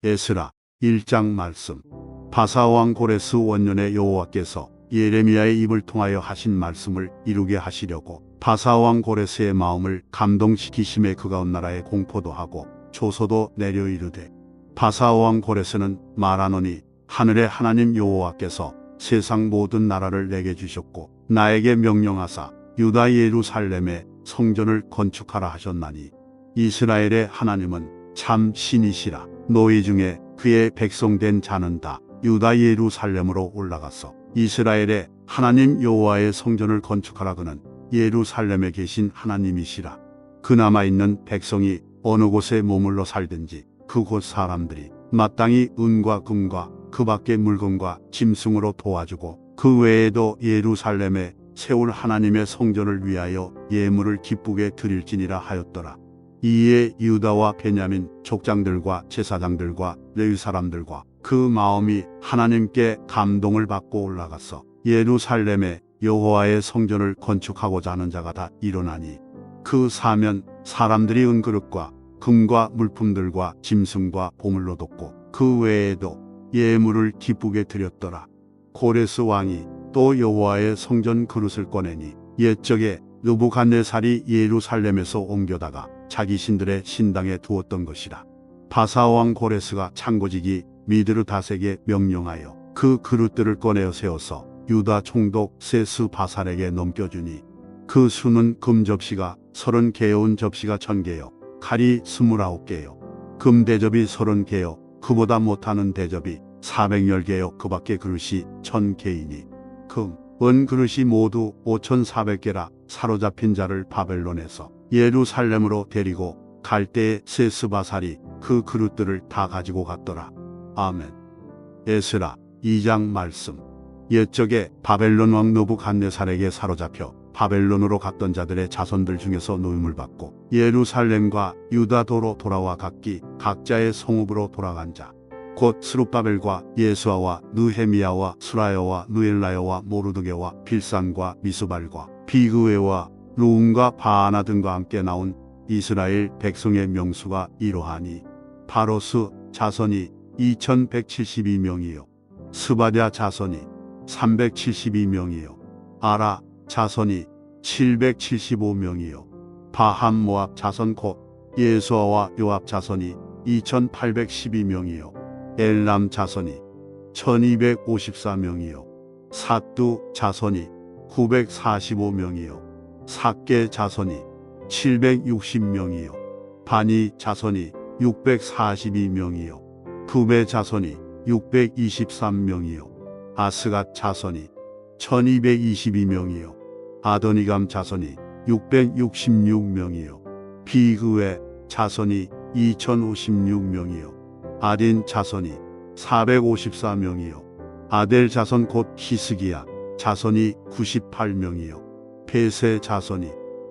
에스라 1장 말씀. 바사왕 고레스 원년에 여호와께서 예레미야의 입을 통하여 하신 말씀을 이루게 하시려고 바사왕 고레스의 마음을 감동시키심에 그가 온 나라에 공포도 하고 조소도 내려 이르되, 바사왕 고레스는 말하노니 하늘의 하나님 여호와께서 세상 모든 나라를 내게 주셨고 나에게 명령하사 유다 예루살렘에 성전을 건축하라 하셨나니, 이스라엘의 하나님은 참 신이시라. 너희 중에 그의 백성된 자는 다 유다 예루살렘으로 올라가서 이스라엘의 하나님 여호와의 성전을 건축하라. 그는 예루살렘에 계신 하나님이시라. 그나마 있는 백성이 어느 곳에 머물러 살든지 그곳 사람들이 마땅히 은과 금과 그 밖의 물건과 짐승으로 도와주고, 그 외에도 예루살렘에 세울 하나님의 성전을 위하여 예물을 기쁘게 드릴지니라 하였더라. 이에 유다와 베냐민 족장들과 제사장들과 레위 사람들과 그 마음이 하나님께 감동을 받고 올라가서 예루살렘에 여호와의 성전을 건축하고자 하는 자가 다 일어나니, 그 사면 사람들이 은그릇과 금과 물품들과 짐승과 보물로 돋고 그 외에도 예물을 기쁘게 드렸더라. 고레스 왕이 또 여호와의 성전 그릇을 꺼내니, 옛적에 느부갓네살이 예루살렘에서 옮겨다가 자기 신들의 신당에 두었던 것이라. 바사왕 고레스가 창고지기 미드르닷에게 명령하여 그 그릇들을 꺼내어 세워서 유다 총독 세스바살에게 넘겨주니, 그 수는 금 접시가 30개여, 은 접시가 1000개여, 칼이 29개여, 금 대접이 30개여, 그보다 못하는 대접이 410개여, 그 밖의 그릇이 1000개이니, 금, 은 그릇이 모두 5400개라. 사로잡힌 자를 바벨론에서 예루살렘으로 데리고 갈 때에 세스바살이 그 그릇들을 다 가지고 갔더라. 아멘. 에스라 2장 말씀. 옛적에 바벨론 왕 느부갓네살에게 사로잡혀 바벨론으로 갔던 자들의 자손들 중에서 노임을 받고 예루살렘과 유다도로 돌아와 각기 각자의 성읍으로 돌아간 자, 곧 스룹바벨과 예수아와 느헤미야와 수라여와 느엘라여와 모르드게와 빌산과 미스발과 비그웨와 루움과 바아나 등과 함께 나온 이스라엘 백성의 명수가 이러하니, 바로스 자손이 2172명이요, 스바랴 자손이 372명이요, 아라 자손이 775명이요, 바함 모압 자손 곧 예수아와 요압 자손이 2812명이요, 엘람 자손이 1254명이요, 사뚜 자손이 945명이요, 삭게 자손이 760명이요, 바니 자손이 642명이요, 부베 자손이 623명이요, 아스갓 자손이 1222명이요, 아도니감 자손이 666명이요, 비그웨 자손이 2056명이요, 아딘 자손이 454명이요, 아델 자손 곧 히스기야 자손이 98명이요, 베세 자손이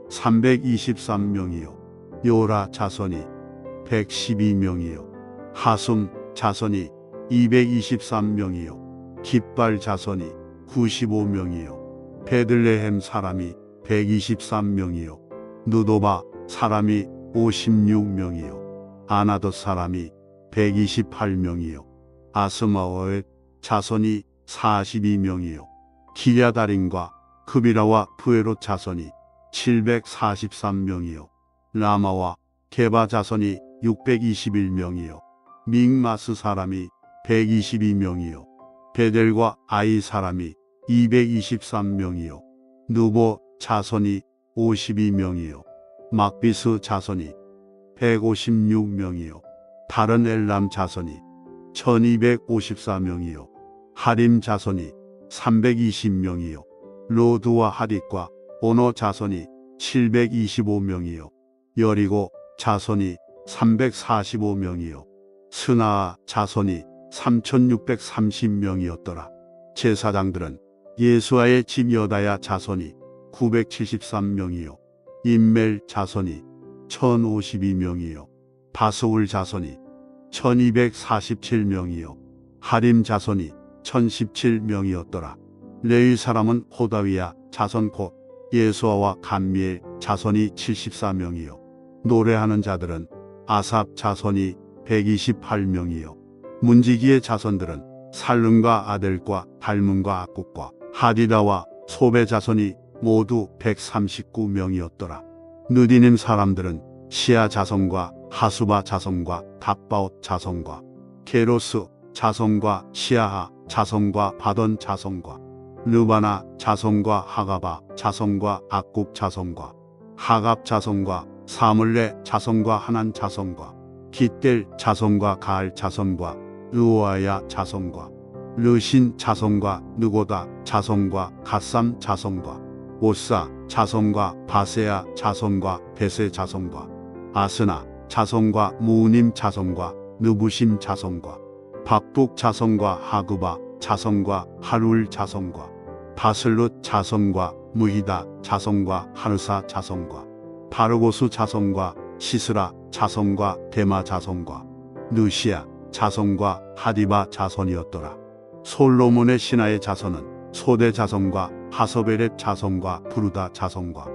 323명이요, 요라 자손이 112명이요, 하숨 자손이 223명이요, 깃발 자손이 95명이요, 베들레헴 사람이 123명이요, 느도바 사람이 56명이요, 아나덧 사람이 128명이요, 아스마오의 자손이 42명이요, 기랴다림과 그비라와 부에롯 자손이 743명이요, 라마와 게바 자손이 621명이요, 믹마스 사람이 122명이요, 베델과 아이 사람이 223명이요, 느보 자손이 52명이요, 막비스 자손이 156명이요, 다른 엘람 자손이 1254명이요, 하림 자손이 320명이요, 로드와 하릿과 오노 자손이 725명이요, 여리고 자손이 345명이요, 스나아 자손이 3630명이었더라. 제사장들은 예수아의 집 여다야 자손이 973명이요, 임멜 자손이 1052명이요, 바스울 자손이 1247명이요, 하림 자손이 1017명이었더라. 레위 사람은 호다위야 자손 곧 예수아와 감미엘 자손이 74명이요, 노래하는 자들은 아삽 자손이 128명이요, 문지기의 자손들은 살룸과 아델과 달문과 악국과 하디다와 소베 자손이 모두 139명이었더라. 느디님 사람들은 시아 자손과 하수바 자손과 답바옷 자손과 게로스 자손과 시아하 자손과 바던 자손과 르바나 자손과 하가바 자손과 악국 자손과 하갑 자손과 사물레 자손과 하난 자손과 깃델 자손과 가알 자손과 르오아야 자손과 르신 자손과 느고다 자손과 갓삼 자손과 오사 자손과 바세야 자손과 베세 자손과 아스나 자손과 무우님 자손과 느부심 자손과 밥북 자손과 하그바 자손과 하룰 자손과 바슬룻 자손과 무히다 자손과 하르사 자손과 바르고스 자손과 시스라 자손과 데마 자손과 느시아 자손과 하디바 자손이었더라. 솔로몬의 신하의 자손은 소대 자손과 하서베렛 자손과 부르다 자손과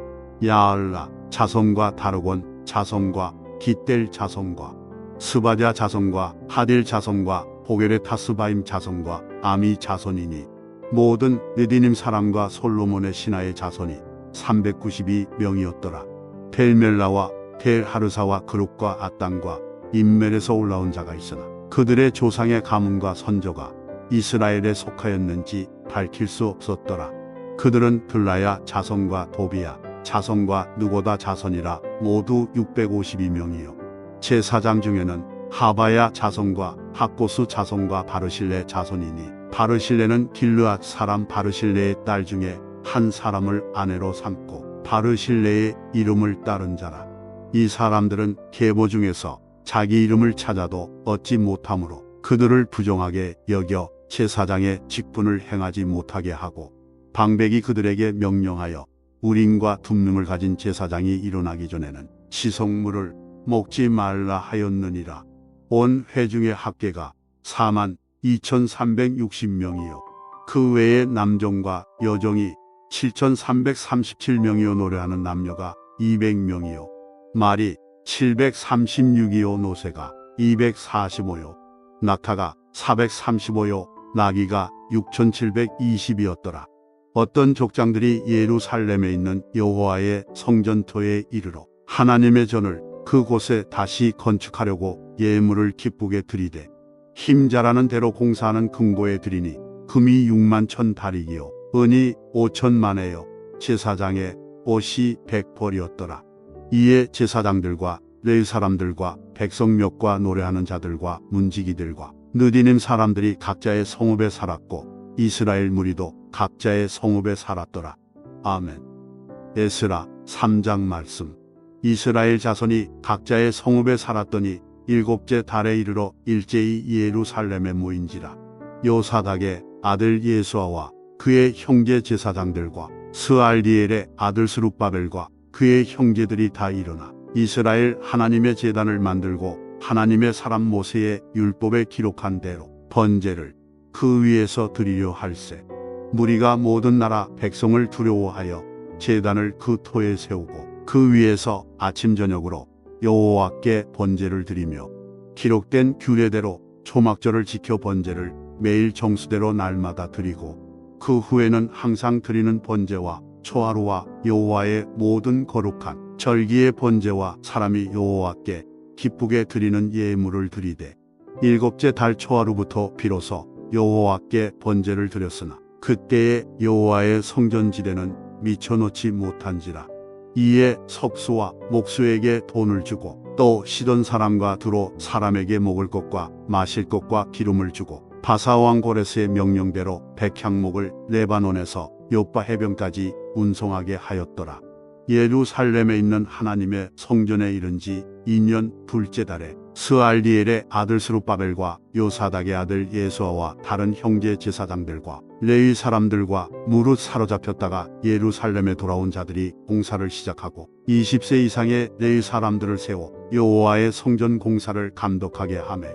야알라 자손과 다르곤 자손과 깃델 자손과 스바랴 자손과 하딜 자손과 보게레 타스바임 자손과 아미 자손이니 모든 느디님 사람과 솔로몬의 신하의 자손이 392명이었더라. 델멜라와 델하르사와 그룹과 아땅과 인멜에서 올라온 자가 있으나 그들의 조상의 가문과 선조가 이스라엘에 속하였는지 밝힐 수 없었더라. 그들은 들라야 자손과 도비야 자손과 느고다 자손이라 모두 652명이요. 제사장 중에는 하바야 자손과 학고스 자손과 바르실레 자손이니 바르실레는 길르앗 사람 바르실레의 딸 중에 한 사람을 아내로 삼고 바르실레의 이름을 따른 자라. 이 사람들은 계보 중에서 자기 이름을 찾아도 얻지 못하므로 그들을 부정하게 여겨 제사장의 직분을 행하지 못하게 하고 방백이 그들에게 명령하여 우림과 둠림을 가진 제사장이 일어나기 전에는 시속물을 먹지 말라 하였느니라. 온 회중의 합계가 42,360명이요. 그 외에 남종과 여종이 7,337명이요. 노래하는 남녀가 200명이요. 말이 736이요. 노새가 245요. 낙타가 435요. 나귀가 6,720이었더라. 어떤 족장들이 예루살렘에 있는 여호와의 성전터에 이르러 하나님의 전을 그곳에 다시 건축하려고 예물을 기쁘게 드리되 힘자라는 대로 공사하는 금고에 드리니 금이 6만 1,000다리기요 은이 5,000만에요. 제사장의 옷이 100벌이었더라. 이에 제사장들과 레위 사람들과 백성몇과 노래하는 자들과 문지기들과 느디님 사람들이 각자의 성읍에 살았고 이스라엘 무리도 각자의 성읍에 살았더라. 아멘. 에스라 3장 말씀. 이스라엘 자손이 각자의 성읍에 살았더니 일곱째 달에 이르러 일제히 예루살렘에 모인지라. 요사닥의 아들 예수아와 그의 형제 제사장들과 스알디엘의 아들 스룹바벨과 그의 형제들이 다 일어나 이스라엘 하나님의 제단을 만들고 하나님의 사람 모세의 율법에 기록한 대로 번제를 그 위에서 드리려 할세. 무리가 모든 나라 백성을 두려워하여 제단을 그 토에 세우고 그 위에서 아침 저녁으로 여호와께 번제를 드리며 기록된 규례대로 초막절을 지켜 번제를 매일 정수대로 날마다 드리고 그 후에는 항상 드리는 번제와 초하루와 여호와의 모든 거룩한 절기의 번제와 사람이 여호와께 기쁘게 드리는 예물을 드리되 일곱째 달 초하루부터 비로소 여호와께 번제를 드렸으나 그때에 여호와의 성전지대는 미쳐놓지 못한지라. 이에 석수와 목수에게 돈을 주고 또 시돈 사람과 두로 사람에게 먹을 것과 마실 것과 기름을 주고 바사왕 고레스의 명령대로 백향목을 레바논에서 요빠 해변까지 운송하게 하였더라. 예루살렘에 있는 하나님의 성전에 이른 지 2년 둘째 달에 스알디엘의 아들 스룹바벨과 요사닥의 아들 예수아와 다른 형제 제사장들과 레위 사람들과 무릇 사로잡혔다가 예루살렘에 돌아온 자들이 공사를 시작하고 20세 이상의 레위 사람들을 세워 여호와의 성전 공사를 감독하게 하매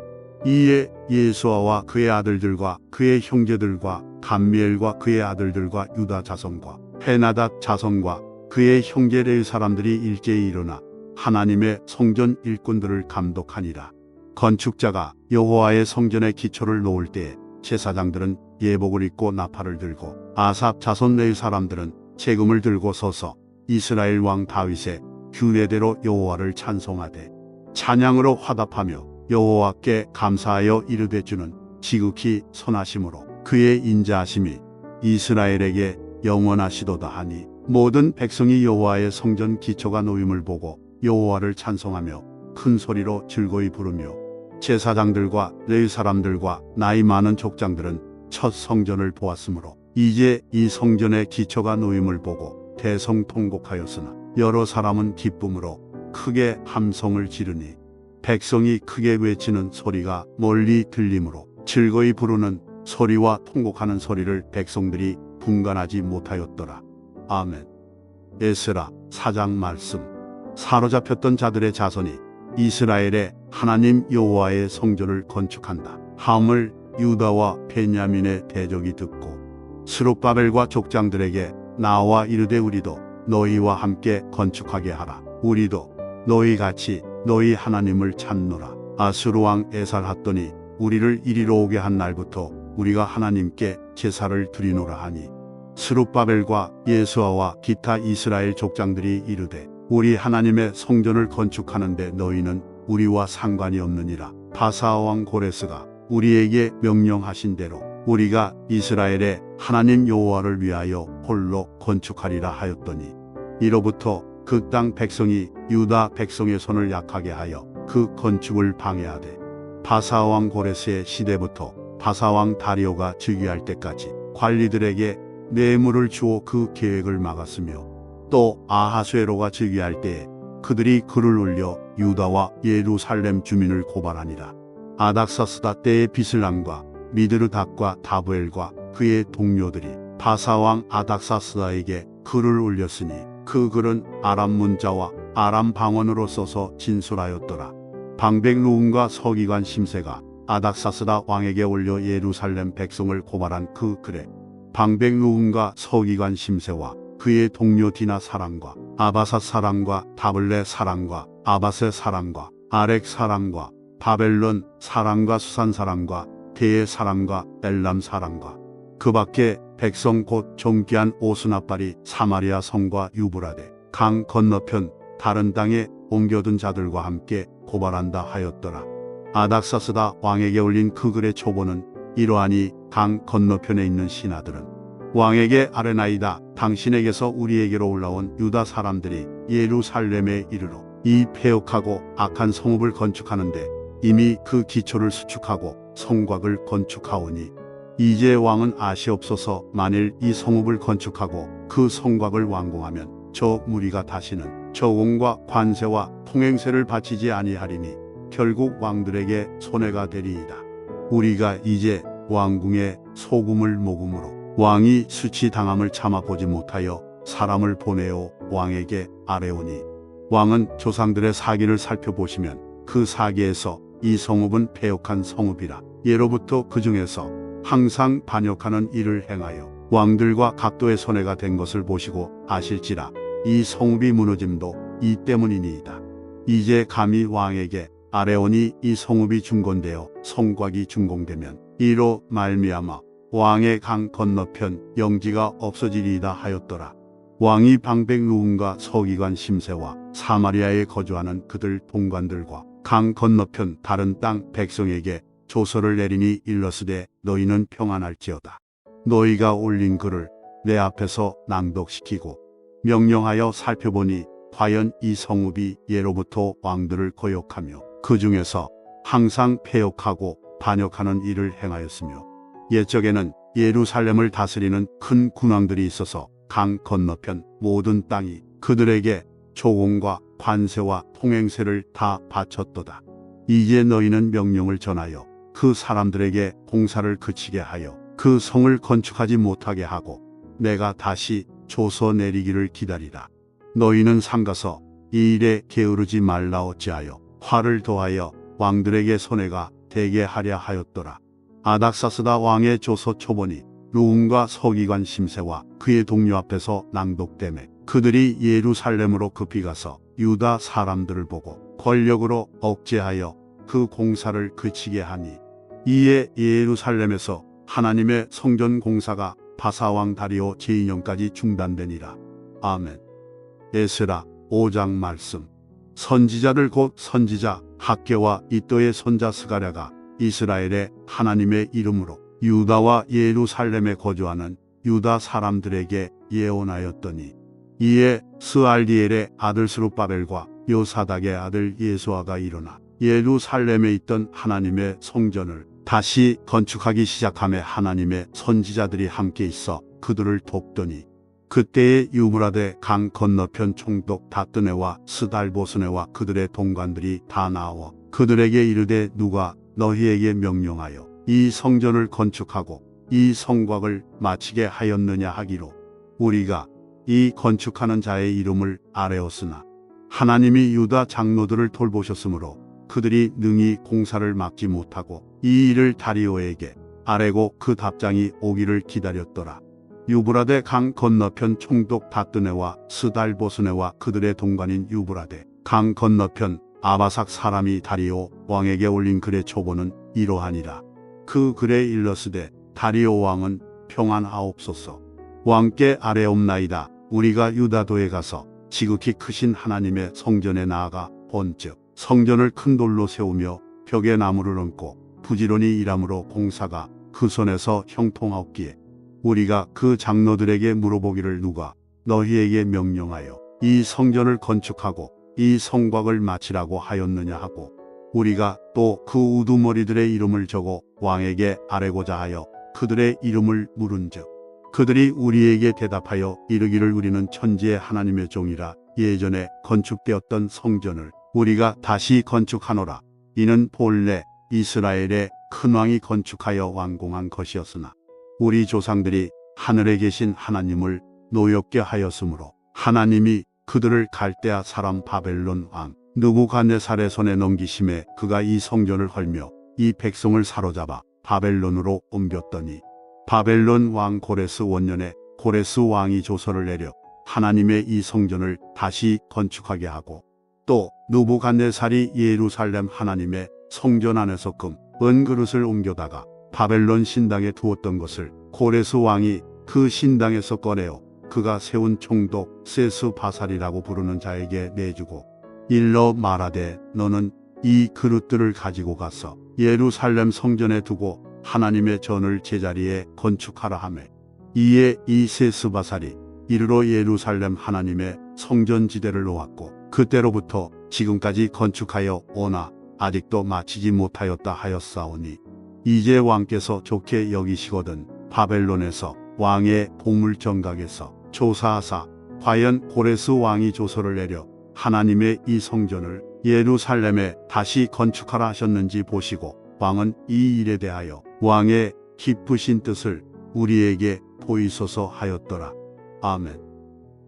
이에 예수아와 그의 아들들과 그의 형제들과 감미엘과 그의 아들들과 유다 자손과 헤나닷 자손과 그의 형제 레위 사람들이 일제히 일어나 하나님의 성전 일꾼들을 감독하니라. 건축자가 여호와의 성전의 기초를 놓을 때에 제사장들은 예복을 입고 나팔을 들고 아삽 자손 레위 사람들은 재금을 들고 서서 이스라엘 왕 다윗의 규례대로 여호와를 찬송하되 찬양으로 화답하며 여호와께 감사하여 이르되 주는 지극히 선하심으로 그의 인자하심이 이스라엘에게 영원하시도다 하니 모든 백성이 여호와의 성전 기초가 놓임을 보고 여호와를 찬송하며 큰 소리로 즐거이 부르며 제사장들과 레위 사람들과 나이 많은 족장들은 첫 성전을 보았으므로 이제 이 성전의 기초가 놓임을 보고 대성통곡하였으나 여러 사람은 기쁨으로 크게 함성을 지르니 백성이 크게 외치는 소리가 멀리 들리므로 즐거이 부르는 소리와 통곡하는 소리를 백성들이 분간하지 못하였더라. 아멘. 에스라 4장 말씀. 사로잡혔던 자들의 자손이 이스라엘의 하나님 여호와의 성전을 건축한다 함을 유다와 베냐민의 대적이 듣고 스룹바벨과 족장들에게 나와 이르되 우리도 너희와 함께 건축하게 하라. 우리도 너희같이 너희 하나님을 찾노라. 아수르 왕 에살핫돈이 우리를 이리로 오게 한 날부터 우리가 하나님께 제사를 드리노라 하니 스룹바벨과 예수아와 기타 이스라엘 족장들이 이르되 우리 하나님의 성전을 건축하는데 너희는 우리와 상관이 없느니라. 바사 왕 고레스가 우리에게 명령하신 대로 우리가 이스라엘의 하나님 여호와를 위하여 홀로 건축하리라 하였더니 이로부터 그 땅 백성이 유다 백성의 손을 약하게 하여 그 건축을 방해하되 바사 왕 고레스의 시대부터 바사 왕 다리오가 즉위할 때까지 관리들에게 뇌물을 주어 그 계획을 막았으며 또 아하수에로가 즉위할 때에 그들이 글을 올려 유다와 예루살렘 주민을 고발하니라. 아닥사스다 때의 비슬람과 미드르닥과 다브엘과 그의 동료들이 바사왕 아닥사스다에게 글을 올렸으니 그 글은 아람 문자와 아람 방언으로 써서 진술하였더라. 방백 루움과 서기관 심세가 아닥사스다 왕에게 올려 예루살렘 백성을 고발한 그 글에 방백 루움과 서기관 심세와 그의 동료 디나 사람과 아바사 사람과 다블레 사람과 아바세 사람과 아렉 사람과 바벨론 사람과 수산 사람과 대의 사람과 엘람 사람과 그 밖에 백성 곧 존귀한 오스나발이 사마리아 성과 유브라데 강 건너편 다른 땅에 옮겨둔 자들과 함께 고발한다 하였더라. 아닥사스다 왕에게 올린 그 글의 초보는 이러하니 강 건너편에 있는 신하들은 왕에게 아뢰나이다. 당신에게서 우리에게로 올라온 유다 사람들이 예루살렘에 이르러 이 패역하고 악한 성읍을 건축하는데 이미 그 기초를 수축하고 성곽을 건축하오니 이제 왕은 아시옵소서. 만일 이 성읍을 건축하고 그 성곽을 완공하면 저 무리가 다시는 저공과 관세와 통행세를 바치지 아니하리니 결국 왕들에게 손해가 되리이다. 우리가 이제 왕궁에 소금을 먹음으로 왕이 수치당함을 참아보지 못하여 사람을 보내어 왕에게 아뢰오니 왕은 조상들의 사기를 살펴보시면 그 사기에서 이 성읍은 패역한 성읍이라 예로부터 그 중에서 항상 반역하는 일을 행하여 왕들과 각도의 손해가 된 것을 보시고 아실지라 이 성읍이 무너짐도 이 때문이니이다. 이제 감히 왕에게 아뢰오니 이 성읍이 중건되어 성곽이 준공되면 이로 말미암아 왕의 강 건너편 영지가 없어지리이다 하였더라. 왕이 방백 루움과 서기관 심세와 사마리아에 거주하는 그들 동관들과 강 건너편 다른 땅 백성에게 조서를 내리니 일러스되 너희는 평안할지어다. 너희가 올린 글을 내 앞에서 낭독시키고 명령하여 살펴보니 과연 이 성읍이 예로부터 왕들을 거역하며 그 중에서 항상 패역하고 반역하는 일을 행하였으며 옛적에는 예루살렘을 다스리는 큰 군왕들이 있어서 강 건너편 모든 땅이 그들에게 조공과 관세와 통행세를 다 바쳤도다. 이제 너희는 명령을 전하여 그 사람들에게 봉사를 그치게 하여 그 성을 건축하지 못하게 하고 내가 다시 조서 내리기를 기다리라. 너희는 삼가서 이 일에 게으르지 말라. 어찌하여 화를 더하여 왕들에게 손해가 되게 하랴 하였더라. 아닥사스다 왕의 조서 초본이 루움과 서기관 심세와 그의 동료 앞에서 낭독되매 그들이 예루살렘으로 급히 가서 유다 사람들을 보고 권력으로 억제하여 그 공사를 그치게 하니 이에 예루살렘에서 하나님의 성전 공사가 바사왕 다리오 제2년까지 중단되니라. 아멘. 에스라 5장 말씀. 선지자들 곧 선지자 학개와 이또의 손자 스가랴가 이스라엘의 하나님의 이름으로 유다와 예루살렘에 거주하는 유다 사람들에게 예언하였더니 이에 스알디엘의 아들 스룹바벨과 요사닥의 아들 예수아가 일어나 예루살렘에 있던 하나님의 성전을 다시 건축하기 시작하며 하나님의 선지자들이 함께 있어 그들을 돕더니 그때에 유브라데 강 건너편 총독 다뜨네와 스달보스네와 그들의 동관들이 다 나와 그들에게 이르되 누가 너희에게 명령하여 이 성전을 건축하고 이 성곽을 마치게 하였느냐 하기로 우리가 이 건축하는 자의 이름을 아뢰었으나 하나님이 유다 장로들을 돌보셨으므로 그들이 능히 공사를 막지 못하고 이 일을 다리오에게 아뢰고 그 답장이 오기를 기다렸더라. 유브라데 강 건너편 총독 다뜨네와 스달보스네와 그들의 동관인 유브라데 강 건너편 아바삭 사람이 다리오 왕에게 올린 글의 초보는 이러하니라. 그 글에 일렀으되 다리오 왕은 평안하옵소서. 왕께 아뢰옵나이다. 우리가 유다도에 가서 지극히 크신 하나님의 성전에 나아가 본즉 성전을 큰 돌로 세우며 벽에 나무를 얹고 부지런히 일함으로 공사가 그 손에서 형통하옵기에 우리가 그 장로들에게 물어보기를 누가 너희에게 명령하여 이 성전을 건축하고 이 성곽을 마치라고 하였느냐 하고 우리가 또 그 우두머리들의 이름을 적어 왕에게 아뢰고자 하여 그들의 이름을 물은즉 그들이 우리에게 대답하여 이르기를 우리는 천지의 하나님의 종이라 예전에 건축되었던 성전을 우리가 다시 건축하노라. 이는 본래 이스라엘의 큰 왕이 건축하여 완공한 것이었으나 우리 조상들이 하늘에 계신 하나님을 노엽게 하였으므로 하나님이 그들을 갈대아 사람 바벨론 왕 느부갓네살의 손에 넘기심에 그가 이 성전을 헐며 이 백성을 사로잡아 바벨론으로 옮겼더니 바벨론 왕 고레스 원년에 고레스 왕이 조서를 내려 하나님의 이 성전을 다시 건축하게 하고 또 느부갓네살이 예루살렘 하나님의 성전 안에서 금, 은 그릇을 옮겨다가 바벨론 신당에 두었던 것을 고레스 왕이 그 신당에서 꺼내어 그가 세운 총독 세스바살이라고 부르는 자에게 내주고 일러 말하되 너는 이 그릇들을 가지고 가서 예루살렘 성전에 두고 하나님의 전을 제자리에 건축하라 하매 이에 이 세스바살이 이르러 예루살렘 하나님의 성전지대를 놓았고 그때로부터 지금까지 건축하여 오나 아직도 마치지 못하였다 하였사오니 이제 왕께서 좋게 여기시거든 바벨론에서 왕의 보물정각에서 조사하사 과연 고레스 왕이 조서를 내려 하나님의 이 성전을 예루살렘에 다시 건축하라 하셨는지 보시고 왕은 이 일에 대하여 왕의 기쁘신 뜻을 우리에게 보이소서 하였더라. 아멘.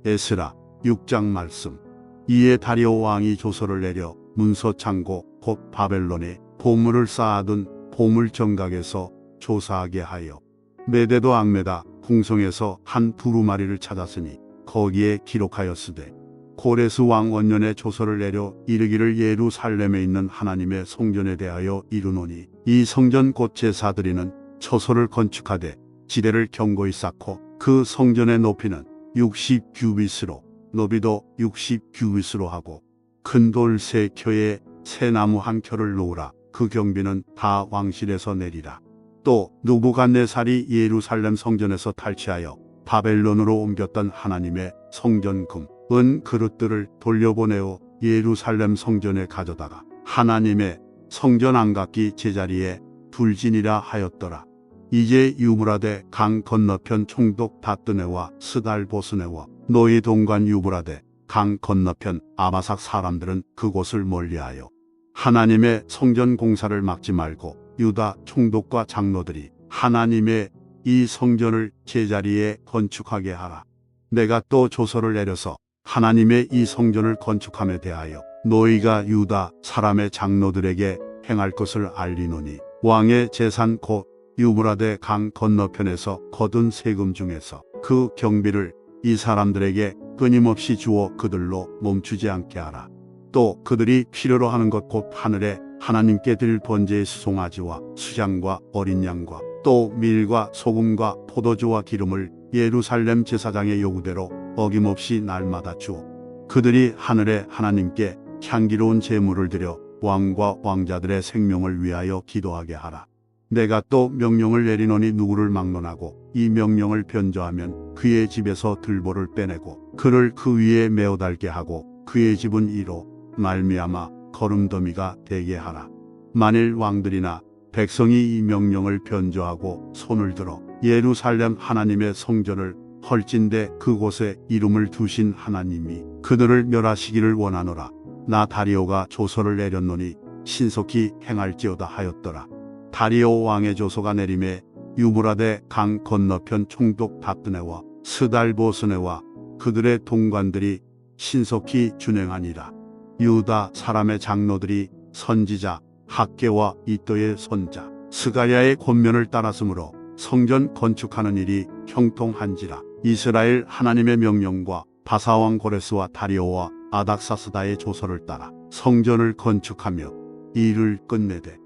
에스라 6장 말씀. 이에 다리오 왕이 조서를 내려 문서 창고 곧 바벨론에 보물을 쌓아둔 보물정각에서 조사하게 하여 메데도 악메다 궁성에서 한 두루마리를 찾았으니 거기에 기록하였으되 고레스 왕 원년에 조서를 내려 이르기를 예루살렘에 있는 하나님의 성전에 대하여 이르노니 이 성전 곧 제사드리는 처소를 건축하되 지대를 견고히 쌓고 그 성전의 높이는 60규빗으로 너비도 60규빗으로 하고 큰 돌 3켜에 새 나무 1켜를 놓으라. 그 경비는 다 왕실에서 내리라. 또 느부갓네살이 예루살렘 성전에서 탈취하여 바벨론으로 옮겼던 하나님의 성전 금, 은 그릇들을 돌려보내어 예루살렘 성전에 가져다가 하나님의 성전 안각기 제자리에 둘지니라 하였더라. 이제 유브라데 강 건너편 총독 다뜨네와 스달보스네와 너희 동관 유브라데 강 건너편 아바삭 사람들은 그곳을 멀리하여 하나님의 성전 공사를 막지 말고 유다 총독과 장로들이 하나님의 이 성전을 제자리에 건축하게 하라. 내가 또 조서를 내려서 하나님의 이 성전을 건축함에 대하여 너희가 유다 사람의 장로들에게 행할 것을 알리노니 왕의 재산 곧 유브라데 강 건너편에서 거둔 세금 중에서 그 경비를 이 사람들에게 끊임없이 주어 그들로 멈추지 않게 하라. 또 그들이 필요로 하는 것 곧 하늘에 하나님께 드릴 번제의 수송아지와 수장과 어린 양과 또 밀과 소금과 포도주와 기름을 예루살렘 제사장의 요구대로 어김없이 날마다 주어 그들이 하늘의 하나님께 향기로운 제물을 드려 왕과 왕자들의 생명을 위하여 기도하게 하라. 내가 또 명령을 내리노니 누구를 막론하고 이 명령을 변조하면 그의 집에서 들보를 빼내고 그를 그 위에 메어 달게 하고 그의 집은 이로 말미암아 거름더미가 되게 하라. 만일 왕들이나 백성이 이 명령을 변조하고 손을 들어 예루살렘 하나님의 성전을 헐진대 그곳에 이름을 두신 하나님이 그들을 멸하시기를 원하노라. 나 다리오가 조서를 내렸노니 신속히 행할지어다 하였더라. 다리오 왕의 조서가 내림에 유브라데 강 건너편 총독 다뜨네와 스달보스네와 그들의 동관들이 신속히 준행하니라. 유다 사람의 장로들이 선지자 학개와 이또의 손자 스가랴의 권면을 따랐으므로 성전 건축하는 일이 형통한지라. 이스라엘 하나님의 명령과 바사왕 고레스와 다리오와 아닥사스다의 조서를 따라 성전을 건축하며 이 일을 끝내되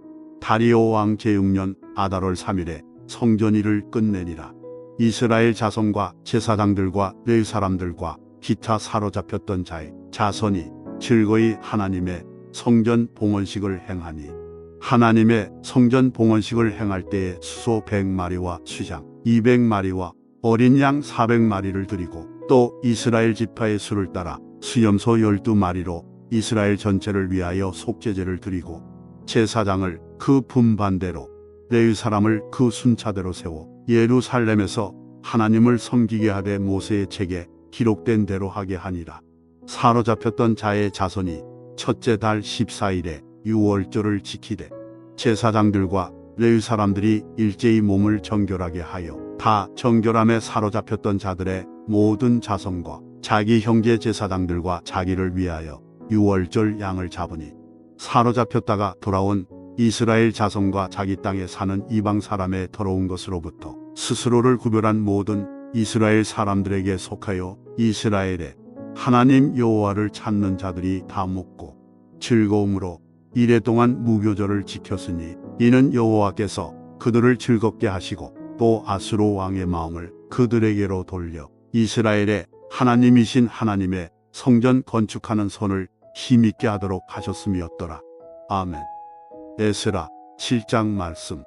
다리오 왕 제6년 아달월 3일에 성전 일을 끝내니라. 이스라엘 자손과 제사장들과 레위 사람들과 기타 사로잡혔던 자의 자손이 즐거이 하나님의 성전 봉헌식을 행하니 하나님의 성전 봉헌식을 행할 때에 수소 100마리와 수장 200마리와 어린 양 400마리를 드리고 또 이스라엘 지파의 수를 따라 수염소 12마리로 이스라엘 전체를 위하여 속죄제를 드리고 제사장을 그 분반대로 레위 사람을 그 순차대로 세워 예루살렘에서 하나님을 섬기게 하되 모세의 책에 기록된 대로 하게 하니라. 사로잡혔던 자의 자손이 첫째 달 14일에 유월절을 지키되 제사장들과 레위 사람들이 일제히 몸을 정결하게 하여 다 정결함에 사로잡혔던 자들의 모든 자손과 자기 형제 제사장들과 자기를 위하여 유월절 양을 잡으니 사로잡혔다가 돌아온 이스라엘 자손과 자기 땅에 사는 이방 사람의 더러운 것으로부터 스스로를 구별한 모든 이스라엘 사람들에게 속하여 이스라엘의 하나님 여호와를 찾는 자들이 다 먹고 즐거움으로 이래 동안 무교절을 지켰으니 이는 여호와께서 그들을 즐겁게 하시고 또 아수로 왕의 마음을 그들에게로 돌려 이스라엘의 하나님이신 하나님의 성전 건축하는 손을 힘있게 하도록 하셨음이었더라. 아멘. 에스라 7장 말씀.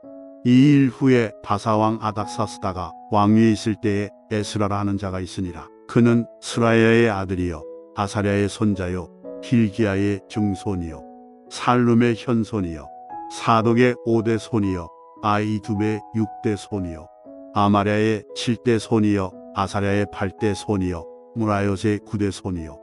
이 일 후에 바사왕 아닥사스다가 왕위에 있을 때에 에스라라 하는 자가 있으니라. 그는 스라야의 아들이요 아사랴의 손자요 hil기야의 증손이요 살룸의 현손이요 사독의 5대 손이요 아이두베의 6대 손이요 아마랴의 7대 손이요 아사랴의 8대 손이요 무라요의 9대 손이요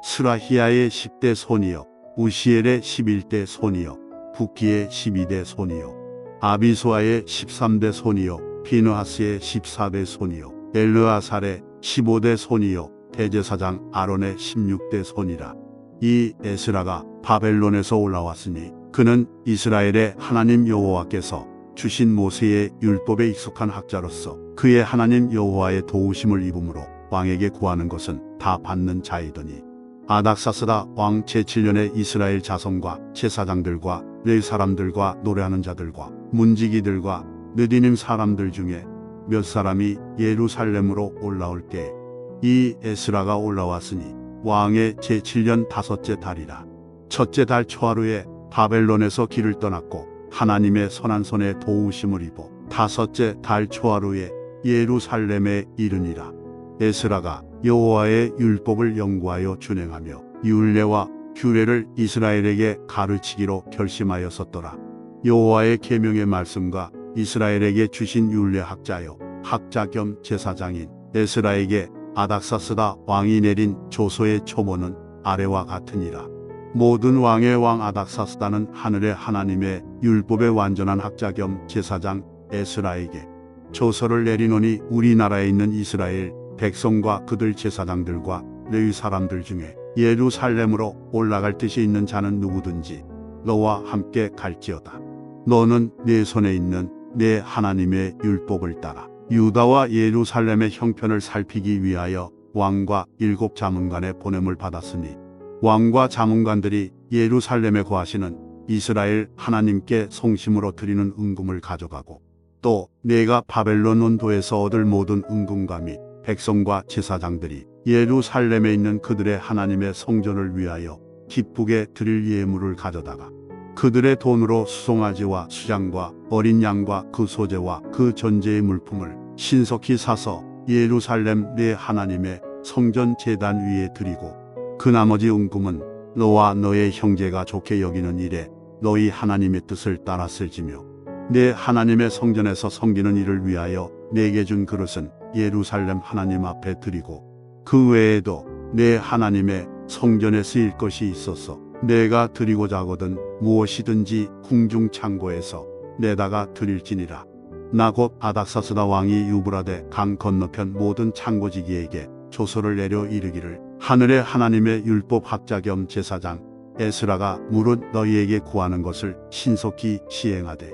스라히야의 10대 손이요 우시엘의 11대 손이요 부키의 12대 손이요 아비수아의 13대 손이요 비느하스의 14대 손이요 엘르아살의 15대 손이요 대제사장 아론의 16대 손이라. 이 에스라가 바벨론에서 올라왔으니 그는 이스라엘의 하나님 여호와께서 주신 모세의 율법에 익숙한 학자로서 그의 하나님 여호와의 도우심을 입음으로 왕에게 구하는 것은 다 받는 자이더니 아닥사스다 왕 제7년에 이스라엘 자손과 제사장들과 레위 사람들과 노래하는 자들과 문지기들과 느디님 사람들 중에 몇 사람이 예루살렘으로 올라올 때 이 에스라가 올라왔으니 왕의 제7년 다섯째 달이라. 첫째 달 초하루에 바벨론에서 길을 떠났고 하나님의 선한 손에 도우심을 입어 다섯째 달 초하루에 예루살렘에 이르니라. 에스라가 여호와의 율법을 연구하여 준행하며 율례와 규례를 이스라엘에게 가르치기로 결심하였었더라. 여호와의 계명의 말씀과 이스라엘에게 주신 율례 학자요 학자 겸 제사장인 에스라에게 아닥사스다 왕이 내린 조서의 초본은 아래와 같으니라. 모든 왕의 왕 아닥사스다는 하늘의 하나님의 율법의 완전한 학자 겸 제사장 에스라에게 조서를 내리노니 우리나라에 있는 이스라엘 백성과 그들 제사장들과 레위 사람들 중에 예루살렘으로 올라갈 뜻이 있는 자는 누구든지 너와 함께 갈지어다. 너는 내 손에 있는 내 하나님의 율법을 따라 유다와 예루살렘의 형편을 살피기 위하여 왕과 7 자문관의 보냄을 받았으니 왕과 자문관들이 예루살렘에 거하시는 이스라엘 하나님께 성심으로 드리는 은금을 가져가고 또 내가 바벨론 원도에서 얻을 모든 은금과 및 백성과 제사장들이 예루살렘에 있는 그들의 하나님의 성전을 위하여 기쁘게 드릴 예물을 가져다가 그들의 돈으로 수송아지와 수장과 어린 양과 그 소재와 그 전제의 물품을 신속히 사서 예루살렘 내 하나님의 성전 제단 위에 드리고 그 나머지 은금은 너와 너의 형제가 좋게 여기는 일에 너희 하나님의 뜻을 따라 쓸지며 내 하나님의 성전에서 섬기는 일을 위하여 내게 준 그릇은 예루살렘 하나님 앞에 드리고 그 외에도 내 하나님의 성전에 쓰일 것이 있어서 내가 드리고자 하거든 무엇이든지 궁중 창고에서 내다가 드릴지니라. 나 곧 아닥사스다 왕이 유브라데 강 건너편 모든 창고지기에게 조서를 내려 이르기를 하늘의 하나님의 율법 학자 겸 제사장 에스라가 무릇 너희에게 구하는 것을 신속히 시행하되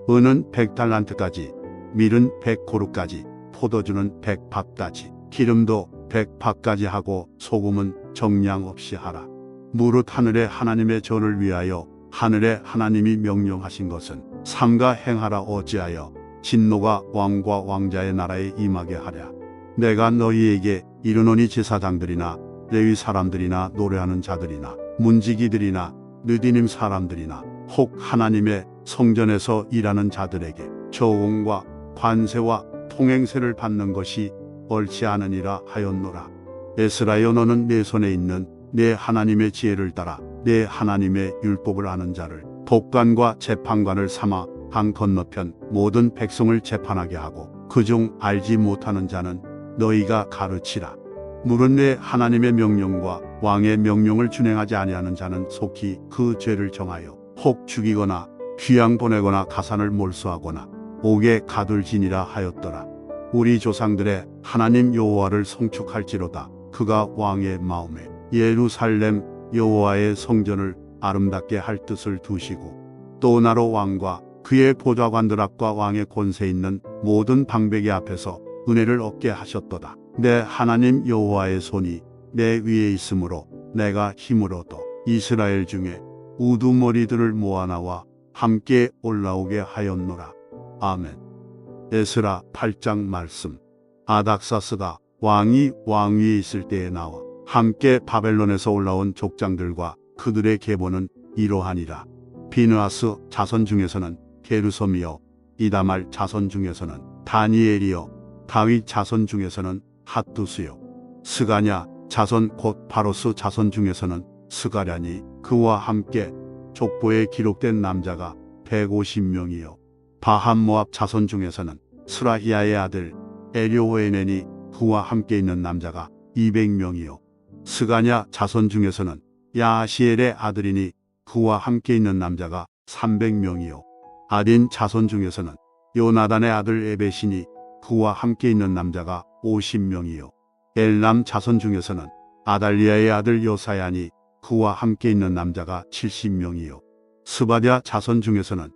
은은 100달란트까지 밀은 100고루까지 포도주는 100밥까지 기름도 100밥까지 하고 소금은 정량 없이 하라. 무릇 하늘의 하나님의 전을 위하여 하늘의 하나님이 명령하신 것은 삼가 행하라. 어찌하여 진노가 왕과 왕자의 나라에 임하게 하랴. 내가 너희에게 이르노니 제사장들이나 레위 사람들이나 노래하는 자들이나 문지기들이나 느디님 사람들이나 혹 하나님의 성전에서 일하는 자들에게 저공과 관세와 통행세를 받는 것이 옳지 않으니라 하였노라. 에스라여 너는 내 손에 있는 내 하나님의 지혜를 따라 내 하나님의 율법을 아는 자를 법관과 재판관을 삼아 강 건너편 모든 백성을 재판하게 하고 그중 알지 못하는 자는 너희가 가르치라. 무릇 내 하나님의 명령과 왕의 명령을 준행하지 아니하는 자는 속히 그 죄를 정하여 혹 죽이거나 귀양 보내거나 가산을 몰수하거나 옥에 가둘지니라 하였더라. 우리 조상들의 하나님 여호와를 송축할지로다. 그가 왕의 마음에 예루살렘 여호와의 성전을 아름답게 할 뜻을 두시고 또 나로 왕과 그의 보좌관들 앞과 왕의 권세 있는 모든 방백의 앞에서 은혜를 얻게 하셨도다. 내 하나님 여호와의 손이 내 위에 있으므로 내가 힘을 얻어 이스라엘 중에 우두머리들을 모아나와 함께 올라오게 하였노라. 아멘. 에스라 8장 말씀. 아닥사스다 왕이 왕위에 있을 때에 나와 함께 바벨론에서 올라온 족장들과 그들의 계보는 이러하니라. 비느하스 자손 중에서는 게르솜이요 이다말 자손 중에서는 다니엘이요 다윗 자손 중에서는 핫두스요 스가냐 자손 곧 바로스 자손 중에서는 스가랴니 그와 함께 족보에 기록된 남자가 150명이요 바한모압 자손 중에서는 스라히야의 아들 에리오에넨이 그와 함께 있는 남자가 200명이요 스가냐 자손 중에서는 야시엘의 아들이니 그와 함께 있는 남자가 300명이요 아딘 자손 중에서는 요나단의 아들 에벳이니 그와 함께 있는 남자가 50명이요 엘람 자손 중에서는 아달리아의 아들 요사야니 그와 함께 있는 남자가 70명이요 스바랴 자손 중에서는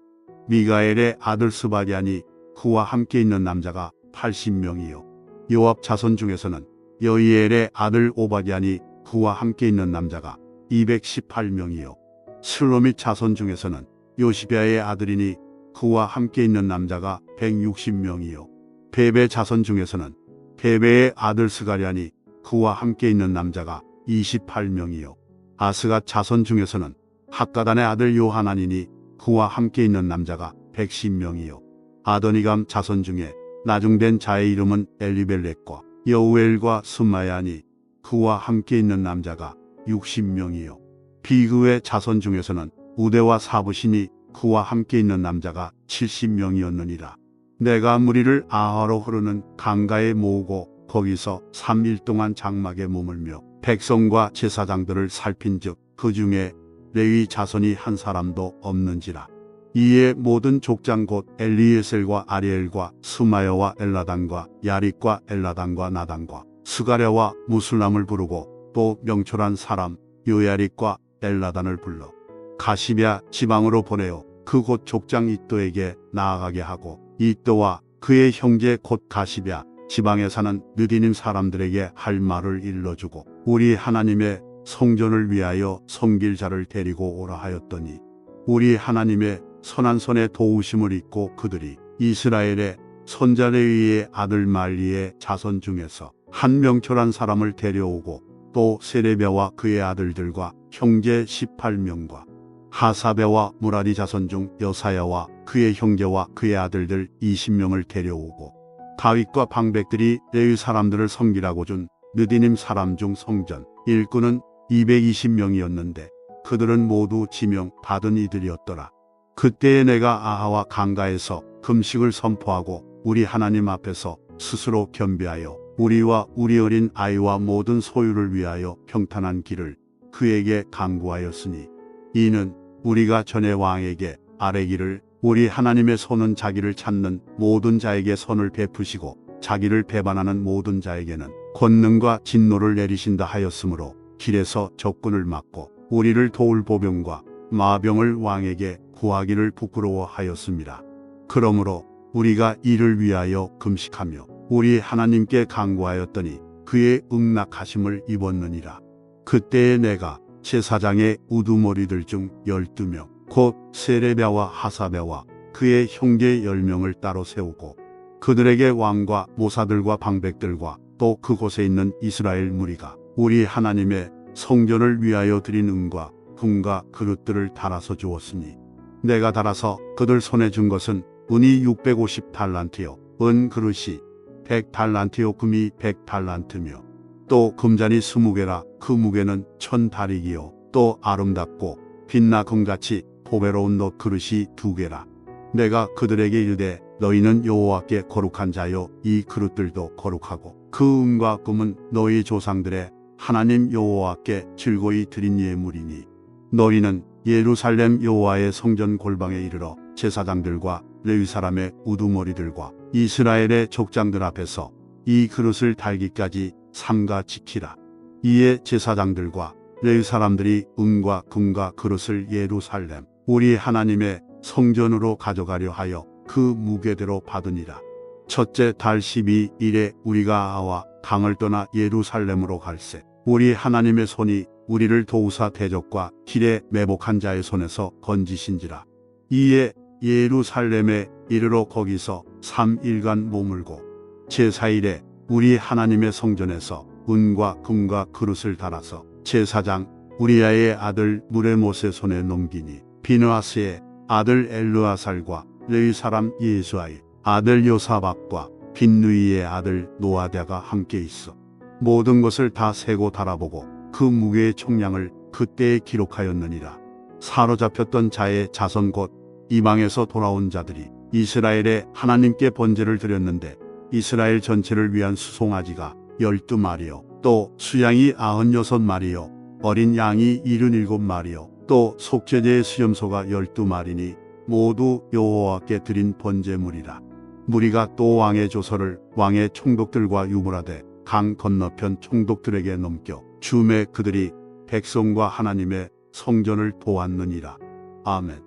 미가엘의 아들 스바랴니 그와 함께 있는 남자가 80명이요 요압 자손 중에서는 여이엘의 아들 오바댜니 그와 함께 있는 남자가 218명이요 슬로밋 자손 중에서는 요시비아의 아들이니 그와 함께 있는 남자가 160명이요 베베 자손 중에서는 베베의 아들 스가랴니 그와 함께 있는 남자가 28명이요 아스갓 자손 중에서는 학가단의 아들 요하나니니 그와 함께 있는 남자가 110명이요 아도니감 자손 중에 나중된 자의 이름은 엘리벨렉과 여우엘과 스마야니 그와 함께 있는 남자가 60명이요 비그의 자손 중에서는 우대와 사부시니 그와 함께 있는 남자가 70명이었느니라. 내가 무리를 아하로 흐르는 강가에 모으고 거기서 3일 동안 장막에 머물며 백성과 제사장들을 살핀즉 그 중에 레위 자손이 한 사람도 없는지라. 이에 모든 족장 곧 엘리에셀과 아리엘과 스마여와 엘라단과 야릿과 엘라단과 나단과 스가랴와 무술람을 부르고 또 명철한 사람 요야릿과 엘라단을 불러 가시랴 지방으로 보내어 그 곧 족장 이또에게 나아가게 하고 이또와 그의 형제 곧 가시랴 지방에 사는 느디님 사람들에게 할 말을 일러주고 우리 하나님의 성전을 위하여 섬길 자를 데리고 오라 하였더니 우리 하나님의 선한 손에 도우심을 입고 그들이 이스라엘의 손자 레위의 아들 말리의 자손 중에서 한 명철한 사람을 데려오고 또 세레비아와 그의 아들들과 형제 18명과 하사베와 무라리 자손 중 여사야와 그의 형제와 그의 아들들 20명을 데려오고 다윗과 방백들이 레위 사람들을 섬기라고 준 느디님 사람 중 성전 일꾼은 220명이었는데 그들은 모두 지명 받은 이들이었더라. 그때에 내가 아하와 강가에서 금식을 선포하고 우리 하나님 앞에서 스스로 겸비하여 우리와 우리 어린 아이와 모든 소유를 위하여 평탄한 길을 그에게 강구하였으니 이는 우리가 전에 왕에게 아뢰기를 우리 하나님의 손은 자기를 찾는 모든 자에게 손을 베푸시고 자기를 배반하는 모든 자에게는 권능과 진노를 내리신다 하였으므로 길에서 적군을 막고 우리를 도울 보병과 마병을 왕에게 구하기를 부끄러워하였습니다. 그러므로 우리가 이를 위하여 금식하며 우리 하나님께 간구하였더니 그의 응낙하심을 입었느니라. 그때에 내가 제사장의 우두머리들 중 12명 곧 세레비아와 하사베와 그의 형제 10명을 따로 세우고 그들에게 왕과 모사들과 방백들과 또 그곳에 있는 이스라엘 무리가 우리 하나님의 성전을 위하여 드린 은과 금과 그릇들을 달아서 주었으니 내가 달아서 그들 손에 준 것은 은이 650달란트요 은 그릇이 100달란트요 금이 100달란트며 또 금잔이 20개라 그 무게는 1000다리기요 또 아름답고 빛나 금같이 보배로운 놋 그릇이 2개라. 내가 그들에게 이르되 너희는 여호와께 거룩한 자요 이 그릇들도 거룩하고 그 은과 금은 너희 조상들의 하나님 여호와께 즐거이 드린 예물이니 너희는 예루살렘 여호와의 성전 골방에 이르러 제사장들과 레위 사람의 우두머리들과 이스라엘의 족장들 앞에서 이 그릇을 달기까지 삼가 지키라. 이에 제사장들과 레위 사람들이 은과 금과 그릇을 예루살렘 우리 하나님의 성전으로 가져가려 하여 그 무게대로 받으니라. 첫째 달 12일에 우리가 아와 강을 떠나 예루살렘으로 갈새 우리 하나님의 손이 우리를 도우사 대적과 길에 매복한 자의 손에서 건지신지라. 이에 예루살렘에 이르러 거기서 3일간 머물고 제4일에 우리 하나님의 성전에서 은과 금과 그릇을 달아서 제사장 우리야의 아들 무레못의 손에 넘기니 비느하스의 아들 엘르아살과 레위 사람 예수아의 아들 요사박과 빈누이의 아들 노아랴가 함께 있어 모든 것을 다 세고 달아보고 그 무게의 총량을 그때에 기록하였느니라. 사로잡혔던 자의 자손 곧 이방에서 돌아온 자들이 이스라엘의 하나님께 번제를 드렸는데 이스라엘 전체를 위한 수송아지가 12마리요 또 수양이 96마리요 어린 양이 77마리요 또 속죄제의 수염소가 12마리니 모두 여호와께 드린 번제물이라. 무리가 또 왕의 조서를 왕의 총독들과 유무라되 강 건너편 총독들에게 넘겨 주매 그들이 백성과 하나님의 성전을 도왔느니라. 아멘.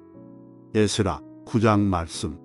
에스라 9장 말씀.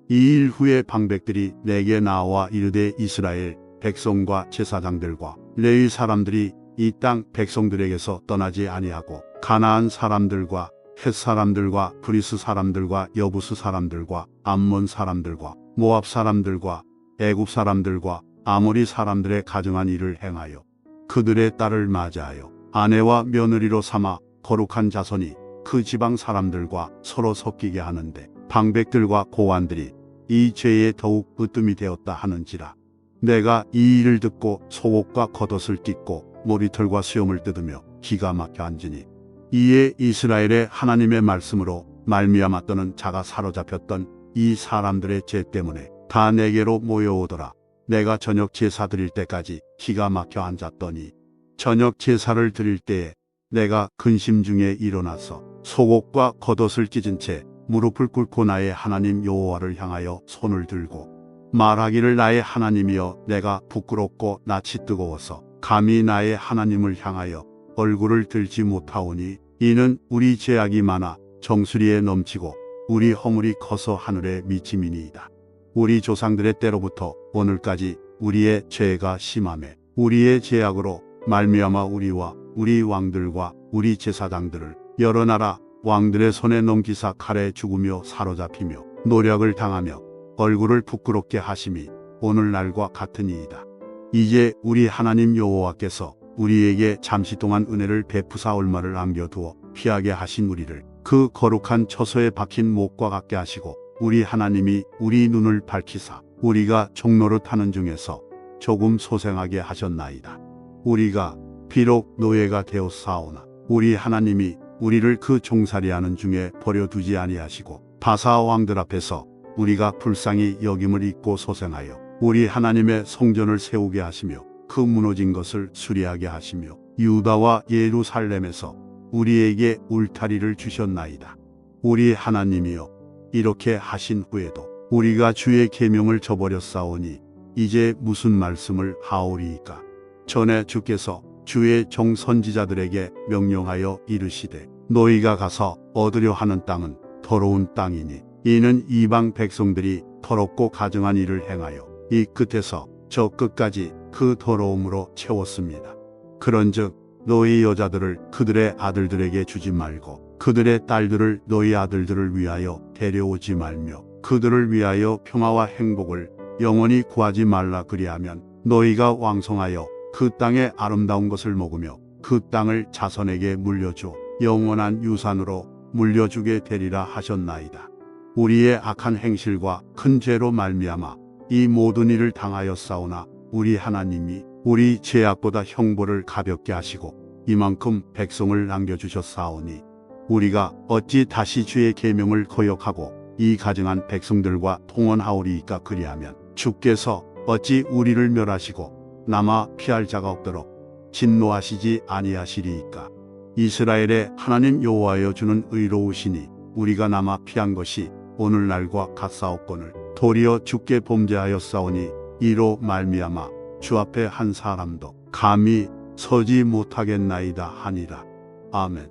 2일 후에 방백들이 내게 나와 이르되 이스라엘 백성과 제사장들과 레위 사람들이 이 땅 백성들에게서 떠나지 아니하고 가나안 사람들과 헷 사람들과 브리스 사람들과 여부스 사람들과 암몬 사람들과 모압 사람들과 애굽 사람들과 아모리 사람들의 가증한 일을 행하여 그들의 딸을 맞이하여 아내와 며느리로 삼아 거룩한 자손이 그 지방 사람들과 서로 섞이게 하는데 방백들과 고관들이 이 죄에 더욱 으뜸이 되었다 하는지라. 내가 이 일을 듣고 속옷과 겉옷을 찢고 머리털과 수염을 뜯으며 기가 막혀 앉으니 이에 이스라엘의 하나님의 말씀으로 말미암아 떠는 자가 사로잡혔던 이 사람들의 죄 때문에 다 내게로 모여오더라. 내가 저녁 제사 드릴 때까지 기가 막혀 앉았더니 저녁 제사를 드릴 때에 내가 근심 중에 일어나서 속옷과 겉옷을 찢은 채 무릎을 꿇고 나의 하나님 여호와를 향하여 손을 들고 말하기를 나의 하나님이여 내가 부끄럽고 낯이 뜨거워서 감히 나의 하나님을 향하여 얼굴을 들지 못하오니 이는 우리 죄악이 많아 정수리에 넘치고 우리 허물이 커서 하늘에 미침이니이다. 우리 조상들의 때로부터 오늘까지 우리의 죄가 심하매 우리의 죄악으로 말미암아 우리와 우리 왕들과 우리 제사장들을 여러 나라 왕들의 손에 넘기사 칼에 죽으며 사로잡히며 노력을 당하며 얼굴을 부끄럽게 하심이 오늘날과 같으니이다. 이제 우리 하나님 여호와께서 우리에게 잠시 동안 은혜를 베푸사 얼마를 남겨두어 피하게 하신 우리를 그 거룩한 처소에 박힌 목과 같게 하시고 우리 하나님이 우리 눈을 밝히사 우리가 종노릇 하는 중에서 조금 소생하게 하셨나이다. 우리가 비록 노예가 되었사오나 우리 하나님이 우리를 그 종살이하는 중에 버려두지 아니하시고 바사 왕들 앞에서 우리가 불쌍히 여김을 입고 소생하여 우리 하나님의 성전을 세우게 하시며 그 무너진 것을 수리하게 하시며 유다와 예루살렘에서 우리에게 울타리를 주셨나이다. 우리 하나님이여, 이렇게 하신 후에도 우리가 주의 계명을 저버렸사오니 이제 무슨 말씀을 하오리이까? 전에 주께서 주의 종 선지자들에게 명령하여 이르시되 너희가 가서 얻으려 하는 땅은 더러운 땅이니 이는 이방 백성들이 더럽고 가증한 일을 행하여 이 끝에서 저 끝까지 그 더러움으로 채웠습니다. 그런즉 너희 여자들을 그들의 아들들에게 주지 말고 그들의 딸들을 너희 아들들을 위하여 데려오지 말며 그들을 위하여 평화와 행복을 영원히 구하지 말라. 그리하면 너희가 왕성하여 그 땅의 아름다운 것을 먹으며 그 땅을 자손에게 물려줘 영원한 유산으로 물려주게 되리라 하셨나이다. 우리의 악한 행실과 큰 죄로 말미암아 이 모든 일을 당하였사오나 우리 하나님이 우리 죄악보다 형벌을 가볍게 하시고 이만큼 백성을 남겨주셨사오니 우리가 어찌 다시 주의 계명을 거역하고 이 가증한 백성들과 통원하오리이까? 그리하면 주께서 어찌 우리를 멸하시고 남아 피할 자가 없도록 진노하시지 아니하시리이까? 이스라엘의 하나님 여호와여, 주는 의로우시니 우리가 남아 피한 것이 오늘날과 같사옵거늘 도리어 주께 범죄하였사오니 이로 말미암아 주 앞에 한 사람도 감히 서지 못하겠나이다 하니라. 아멘.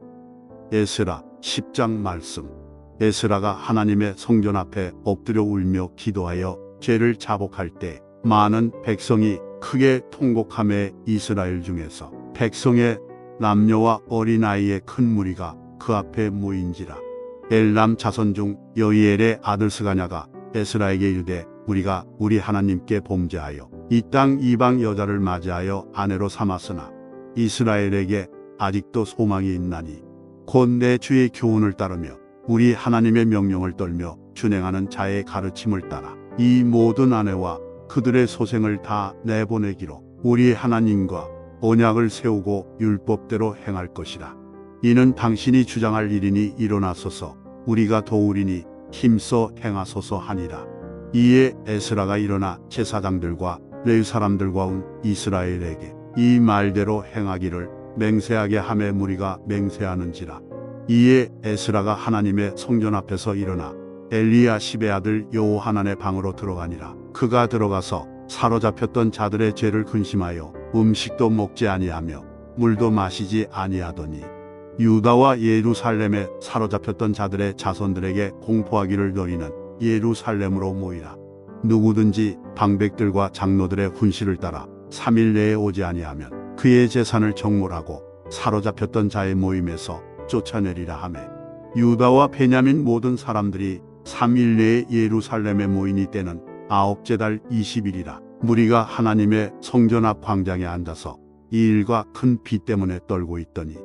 에스라 10장 말씀. 에스라가 하나님의 성전 앞에 엎드려 울며 기도하여 죄를 자복할 때 많은 백성이 크게 통곡하며 이스라엘 중에서 백성의 남녀와 어린아이의 큰 무리가 그 앞에 모인지라. 엘람 자손 중 여이엘의 아들 스가냐가 에스라에게 이르되 우리가 우리 하나님께 범죄하여 이 땅 이방 여자를 맞이하여 아내로 삼았으나 이스라엘에게 아직도 소망이 있나니 곧 내 주의 교훈을 따르며 우리 하나님의 명령을 떨며 준행하는 자의 가르침을 따라 이 모든 아내와 그들의 소생을 다 내보내기로 우리 하나님과 언약을 세우고 율법대로 행할 것이라. 이는 당신이 주장할 일이니 일어나소서 우리가 도우리니 힘써 행하소서 하니라. 이에 에스라가 일어나 제사장들과 레위 사람들과 온 이스라엘에게 이 말대로 행하기를 맹세하게 하매 무리가 맹세하는지라. 이에 에스라가 하나님의 성전 앞에서 일어나 엘리야십의 아들 여호하난의 방으로 들어가니라. 그가 들어가서 사로잡혔던 자들의 죄를 근심하여 음식도 먹지 아니하며 물도 마시지 아니하더니 유다와 예루살렘에 사로잡혔던 자들의 자손들에게 공포하기를 너희는 예루살렘으로 모이라. 누구든지 방백들과 장로들의 훈시를 따라 3일 내에 오지 아니하면 그의 재산을 정몰하고 사로잡혔던 자의 모임에서 쫓아내리라 하매 유다와 베냐민 모든 사람들이 3일 내에 예루살렘에 모이니 때는 9째 달 20일이라. 무리가 하나님의 성전 앞 광장에 앉아서 이 일과 큰 비 때문에 떨고 있더니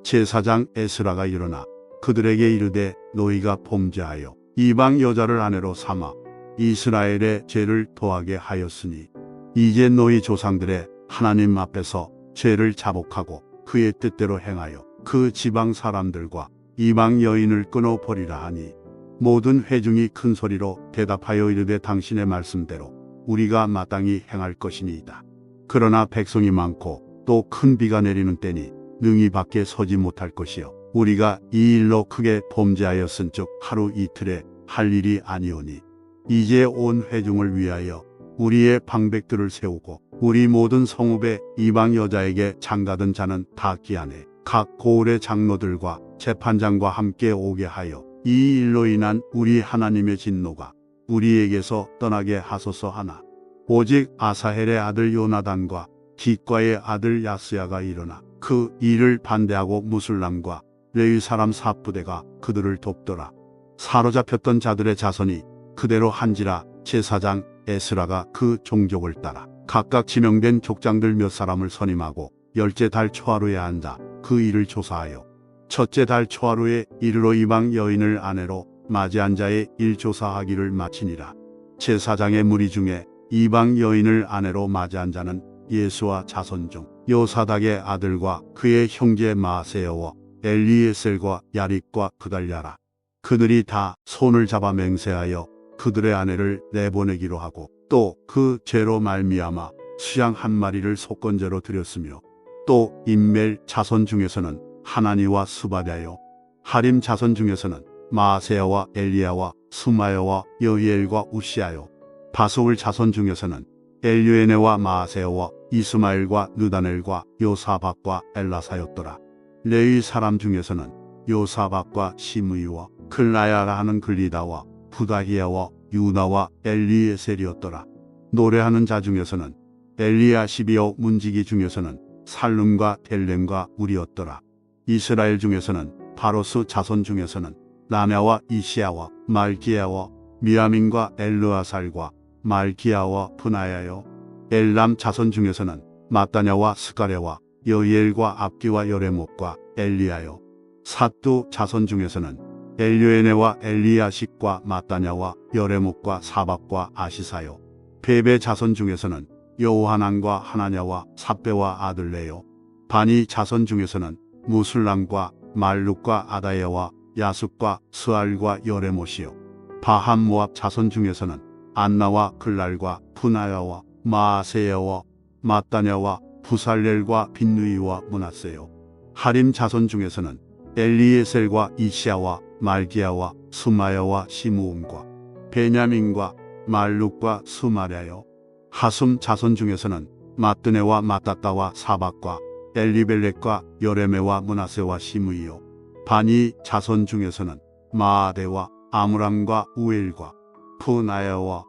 제사장 에스라가 일어나 그들에게 이르되 너희가 범죄하여 이방 여자를 아내로 삼아 이스라엘의 죄를 더하게 하였으니 이제 너희 조상들의 하나님 앞에서 죄를 자복하고 그의 뜻대로 행하여 그 지방 사람들과 이방 여인을 끊어버리라 하니 모든 회중이 큰 소리로 대답하여 이르되 당신의 말씀대로 우리가 마땅히 행할 것이니이다. 그러나 백성이 많고 또 큰 비가 내리는 때니 능히 밖에 서지 못할 것이요 우리가 이 일로 크게 범죄하였은즉 하루 이틀에 할 일이 아니오니 이제 온 회중을 위하여 우리의 방백들을 세우고 우리 모든 성읍의 이방 여자에게 장가든 자는 다 기한에 각 고을의 장로들과 재판장과 함께 오게 하여 이 일로 인한 우리 하나님의 진노가 우리에게서 떠나게 하소서 하나 오직 아사헬의 아들 요나단과 기과의 아들 야스야가 일어나 그 일을 반대하고 무술람과 레위 사람 삽부대가 그들을 돕더라. 사로잡혔던 자들의 자손이 그대로 한지라 제사장 에스라가 그 종족을 따라 각각 지명된 족장들 몇 사람을 선임하고 열째 달 초하루에 앉아 그 일을 조사하여 첫째 달 초하루에 이르러 이방 여인을 아내로 맞이한 자의 일 조사하기를 마치니라. 제사장의 무리 중에 이방 여인을 아내로 맞이한 자는 예수와 자손 중 요사닥의 아들과 그의 형제 마세여와 엘리에셀과 야립과 그달랴라. 그들이 다 손을 잡아 맹세하여 그들의 아내를 내보내기로 하고 또 그 죄로 말미암아 수양 한 마리를 속건제로 드렸으며 또 임멜 자손 중에서는 하나니와 스바랴요 하림 자손 중에서는 마세야와 엘리야와 수마야와 여히엘과 우시아요 바소울 자손 중에서는 엘유에네와 마세야와 이스마엘과 느다넬과 요사박과 엘라사였더라. 레위 사람 중에서는 요사박과 시므이와 클라야라 하는 글리다와 부다히야와 유나와 엘리에셀이었더라. 노래하는 자 중에서는 엘리야시비요 문지기 중에서는 살룸과 델렘과 우리였더라. 이스라엘 중에서는 바로스 자손 중에서는 라냐와 이시야와 말기야와 미야민과 엘르아살과 말기야와 분하야요 엘람 자손 중에서는 마따냐와 스가랴와 여히엘과 압기와 여레목과 엘리야요 삿두 자손 중에서는 엘유에네와 엘리야식과 마따냐와 여레목과 사박과 아시사요 베베 자손 중에서는 여호하난과 하나냐와 삽베와 아들레요 바니 자손 중에서는 무술람과 말룩과 아다야와 야숙과 스알과 여레못이요 바한 모압 자손 중에서는 안나와 글랄과 푸나야와 마아세야와 마따냐와 부살렐과 빈누이와 문하세요 하림 자손 중에서는 엘리에셀과 이시야와 말기야와 수마야와 시므온과 베냐민과 말룩과 수마랴요 하숨 자손 중에서는 마뜨네와 마따따와 사박과 엘리벨렉과 여레메와 문하세와 시므이요 바니 자손 중에서는 마아데와 아므람과 우엘과 푸나야와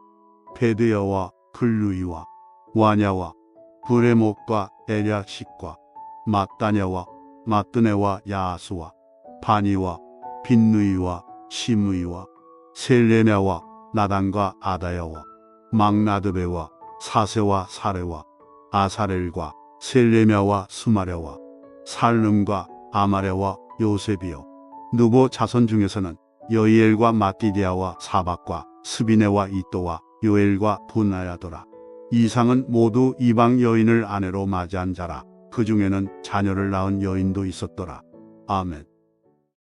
베드야와 글루이와 와냐와 브레목과 에랴식과 마따냐와 마뜨네와 야수와 바니와 빈누이와 시므이와 셀레냐와 나단과 아다야와 막나드베와 사세와 사레와 아사렐과 셀레냐와 수마랴와 살름과 아마랴와 요셉이요 누보 자손 중에서는 여히엘과 마띠디아와 사박과 스비네와 이또와 요엘과 분하야더라. 이상은 모두 이방 여인을 아내로 맞이한 자라. 그 중에는 자녀를 낳은 여인도 있었더라. 아멘.